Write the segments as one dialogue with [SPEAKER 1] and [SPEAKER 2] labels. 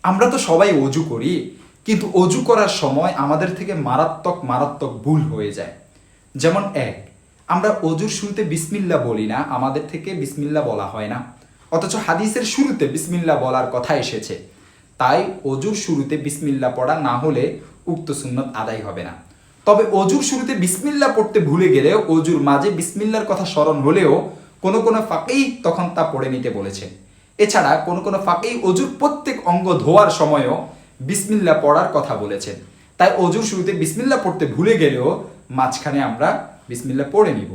[SPEAKER 1] আমরা তো সবাই অজু করি, কিন্তু অজু করার সময় আমাদের থেকে মারাত্মক মারাত্মক ভুল হয়ে যায়। যেমন আমরা অজুর শুরুতে বিসমিল্লাহ বলি না, আমাদের থেকে বিসমিল্লাহ বলা হয় না, অথচ হাদিসের শুরুতে বিসমিল্লাহ বলার কথা এসেছে। তাই অজুর শুরুতে বিসমিল্লাহ পড়া না হলে উক্ত সুন্নত আদায় হবে না। তবে অজুর শুরুতে বিসমিল্লাহ পড়তে ভুলে গেলেও অজুর মাঝে বিসমিল্লার কথা স্মরণ হলেও কোনো কোনো ফাঁকেই তখন তা পড়ে নিতে বলেছে। এছাড়া কোনো কোনো ফাঁকেই অজুর প্রত্যেক অঙ্গ ধোয়ার সময়ও বিসমিল্লাহ পড়ার কথা বলেছেন। তাই অজুর শুরুতে বিসমিল্লাহ পড়তে ভুলে গেলেও মাঝখানে আমরা বিসমিল্লাহ পড়ে নিব।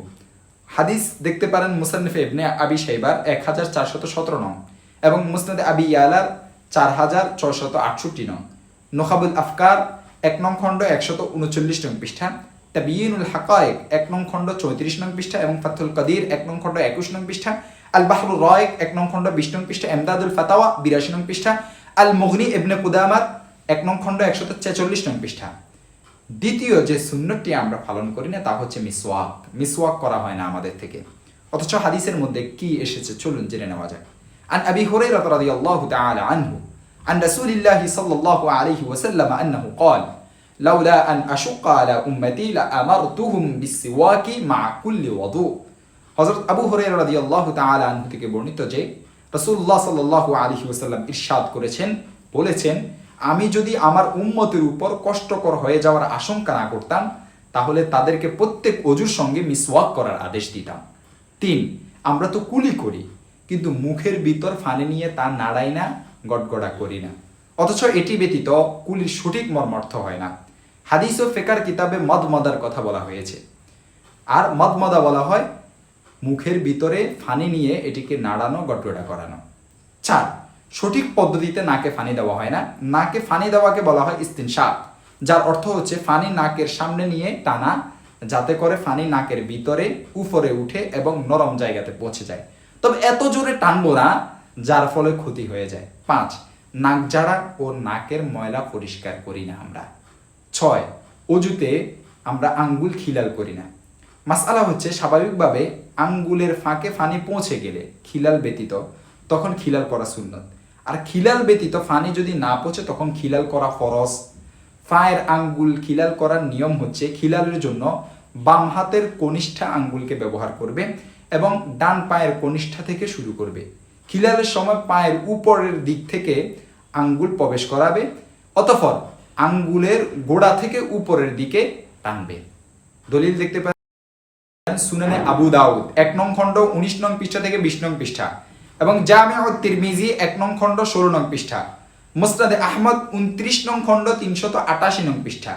[SPEAKER 1] হাদিস দেখতে পারেন মুসান্নিফে ইবনে আবি শাইবার 1417 নং এবং মুসনাদে আবি ইয়ালার 4668 নং, নোখাবুল আফকার 1 নং খণ্ড 139 নং পৃষ্ঠা, তাবিয়িনুল হাকায়েক 1 নং খণ্ড 34 নং পৃষ্ঠা এবং ফাতহুল কাদির 1 নং খণ্ড 21 নং পৃষ্ঠা, আল বাহরুর রায়িক 1 নং খণ্ড 20 নং পৃষ্ঠা, ইমদাদুল ফাতাওয়া 82 নং পৃষ্ঠা, আল মুগনি ইবনে কুদামার 1 নং খণ্ড 146 নং পৃষ্ঠা। দ্বিতীয় যে সুন্নতটি আমরা পালন করি না তা হচ্ছে মিসওয়াক। মিসওয়াক করা হয় না আমাদের থেকে, অথচ হাদিসের মধ্যে কি এসেছে চলুন জেনে নেওয়া যাক। আন আবি হুরায়রা রাদিয়াল্লাহু তাআলা আনহু আন রাসূলিল্লাহি সাল্লাল্লাহু আলাইহি ওয়াসাল্লাম আন্নাহু ক্বাল লাউলা আন আশুক্কা আলা উম্মতি লাআমারতুহুম বিসওয়াকি মা কুল্লি ওযু। হযরত আবু হুরায়রা রাদিয়াল্লাহু তাআলা আনহু থেকে বর্ণিত যে রাসূলুল্লাহ সাল্লাল্লাহু আলাইহি ওয়াসাল্লাম ইরশাদ বলেছেন, আমি যদি আমার উম্মতের উপর কষ্টকর হয়ে যাওয়ার আশঙ্কা না করতাম তাহলে তাদেরকে প্রত্যেক অজুর সঙ্গে মিসওয়াক করার আদেশ দিতাম। 3, আমরা তো কুলি করি কিন্তু মুখের ভিতর ফানি নিয়ে তা নাড়াই না, গড়গড়া করি না, অথচ এটি ব্যতীত কুলির সঠিক মর্মার্থ হয় না। হাদিস ও ফিকর কিতাবে মদমদার কথা বলা হয়েছে, আর মদমদা বলা হয় মুখের ভিতরে ফানি নিয়ে এটিকে নাড়ানো, গড়গড়া করানো। 4, সঠিক পদ্ধতিতে নাকে ফানি দেওয়া হয় না। নাকে ফানি দেওয়াকে বলা হয় ইস্তিনশাক, যার অর্থ হচ্ছে ফানি নাকের সামনে নিয়ে টানা, যাতে করে ফানি নাকের ভিতরে উপরে উঠে এবং নরম জায়গাতে পৌঁছে যায়, তবে এত জোরে টানবো না যার ফলে ক্ষতি হয়ে যায়। 5, নাক জাড়া ও নাকের ময়লা পরিষ্কার করি না আমরা। 6, অজুতে আমরা আঙ্গুল খিলাল করি না। মাসআলা হচ্ছে স্বাভাবিকভাবে আঙ্গুলের ফাঁকে ফানি পৌঁছে গেলে খিলাল ব্যতীত তখন খিলাল করা সুন্নত, আর খিলাল ব্যতীত ফানি যদি না পৌঁছে তখন খিলাল করা ফরজ। পায়ের আঙ্গুল খিলাল করার নিয়ম হচ্ছে খিলালের জন্য বাম হাতের কনিষ্ঠা আঙ্গুলকে ব্যবহার করবে এবং ডান পায়ের কনিষ্ঠা থেকে শুরু করবে। খিলালের সময় পায়ের উপরের দিক থেকে আঙ্গুল প্রবেশ করাবে, অতঃপর আঙ্গুলের গোড়া থেকে উপরের দিকে টানবে। দলিল দেখতে পাচ্ছেন সুনানে আবু দাউদ 1 নং খণ্ড 19 নং পৃষ্ঠা থেকে 20 নং পৃষ্ঠা এবং জামিউত তিরমিজি 1 নং খণ্ড 16 নং পৃষ্ঠা, মুসনাদে আহমদ 29 নং খণ্ড 388 নং পৃষ্ঠা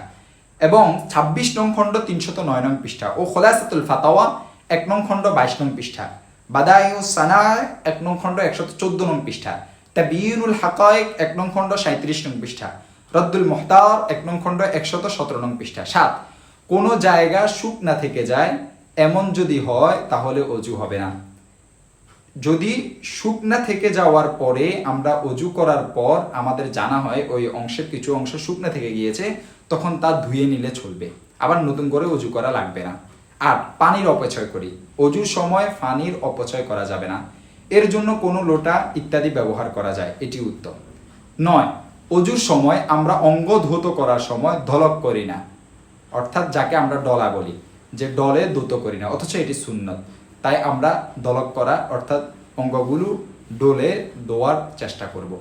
[SPEAKER 1] এবং 26 নং খণ্ড 309 নং পৃষ্ঠা ও খুলাসাতুল ফাতাওয়া 1 নং খণ্ড 22 নং পৃষ্ঠা, বাদায়ুস সানা 1 নং খণ্ড 114 নং পৃষ্ঠা, তাবিয়িনুল হাকায়েক 1 নং খণ্ড 37 নং পৃষ্ঠা, রদ্দুল মুহতার 1 নং খণ্ড 117 নং পৃষ্ঠা। 7, কোনো জায়গা শুকনা থেকে যায় এমন যদি হয় তাহলে অজু হবে না। যদি শুকনা থেকে যাওয়ার পরে আমরা অজু করার পর আমাদের জানা হয় ওই অংশের কিছু অংশ শুকনা থেকে গিয়েছে, তখন তা ধুয়ে নিলে চলবে, আবার নতুন করে অজু করা লাগবে না। 8, পানির অপচয় করি। অজুর সময় পানির অপচয় করা যাবে না, এর জন্য কোনো লোটা ইত্যাদি ব্যবহার করা যায়, এটি উত্তম। 9, অজুর সময় আমরা অঙ্গ ধৌত করার সময় ধলক করি না, অর্থাৎ যাকে আমরা ডলা বলি, যে ডলে ধৌত করি না, অথচ এটি সুন্নত। তাই আমরা দলক করা অর্থাৎ অঙ্গগুলো ডোলে ধোয়ার চেষ্টা করব।